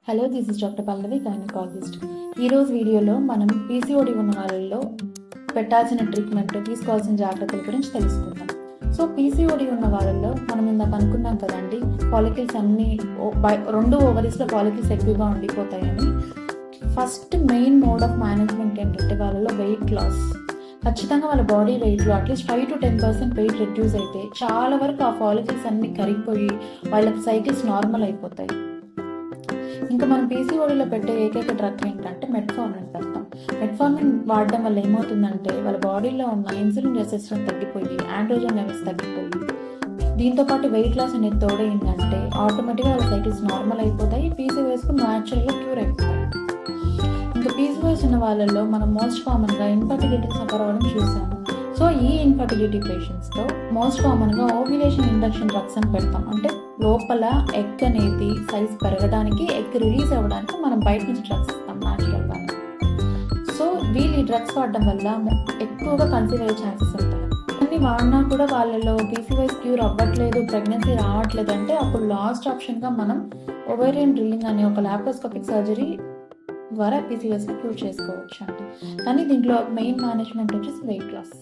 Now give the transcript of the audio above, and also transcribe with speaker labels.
Speaker 1: Hello, this is doctor Pallavi, gynaecologist. ఈరోజు వీడియోలో మనం పీసీఓడి ఉన్న వాళ్ళల్లో పెట్టాల్సిన ట్రీట్మెంట్, తీసుకోవాల్సిన జాగ్రత్తల గురించి తెలుసుకుందాం. సో పీసీఓడి ఉన్న వాళ్ళల్లో మనం ఇందాక అనుకున్నాం కదండి, పాలికల్స్ అన్నీ 2 ఓవరీస్లో పాలికల్స్ ఎక్కువగా ఉండిపోతాయని. First main mode of management ఏంటంటే వాళ్ళలో వెయిట్ లాస్. ఖచ్చితంగా వాళ్ళ బాడీ వెయిట్లో అట్లీస్ట్ 5 to 10% వెయిట్ రెడ్యూస్ అయితే చాలా వరకు ఆ పాలికల్స్ అన్నీ కరిగిపోయి వాళ్ళ సైకిల్స్ నార్మల్ అయిపోతాయి. ఇంకా మనం పీసీఓడిలో పెట్టే ఏకైక డ్రగ్ ఏంటంటే మెట్ఫార్మిన్ పెడతాం. మెట్ఫార్మిన్ వాడడం వల్ల ఏమవుతుందంటే వాళ్ళ బాడీలో ఉన్న ఇన్సులిన్ రెసిస్టెన్స్ తగ్గిపోయి ఆండ్రోజన్ లెవెల్స్ తగ్గిపోయి దీంతోపాటు వెయిట్ లాస్ అనేది తోడైందంటే ఆటోమేటిక్గా వాళ్ళ సైకిల్స్ నార్మల్ అయిపోతాయి. పీసీఓఎస్కు న్యాచురల్గా క్యూర్ అయిపోతాయి. ఇంకా పీసీఓఎస్ ఉన్న వాళ్ళలో మనం మోస్ట్ కామన్గా ఇన్ఫర్టిలిటీ సఫర్ అవ్వడం చూసాము. సో ఈ ఇన్ఫర్టిలిటీ పేషెంట్స్తో మోస్ట్ కామన్గా ఓవ్యులేషన్ ఇండక్షన్ డ్రగ్స్ అని పెడతాం. అంటే లోపల ఎగ్ అనేది సైజ్ పెరగడానికి, ఎగ్ రిలీజ్ అవ్వడానికి మనం బయట నుంచి డ్రగ్స్ ఇస్తాం న్యాచురల్గా. సో వీళ్ళు ఈ డ్రగ్స్ వాడడం వల్ల ఎక్కువగా కన్సీవ్ అయ్యే ఛాన్సెస్ ఉంటాయి. అన్ని వాడినా కూడా వాళ్ళలో పీసీఓఎస్ క్యూర్ అవ్వట్లేదు, ప్రెగ్నెన్సీ రావట్లేదు అంటే అప్పుడు లాస్ట్ ఆప్షన్గా మనం ఓవేరియన్ డ్రిల్లింగ్ అనే ఒక లాప్రోస్కోపిక్ సర్జరీ ద్వారా పీసీఓఎస్ని క్యూర్ చేసుకోవచ్చు అండి. కానీ దీంట్లో మెయిన్ మేనేజ్మెంట్ వచ్చేసి వెయిట్ లాస్.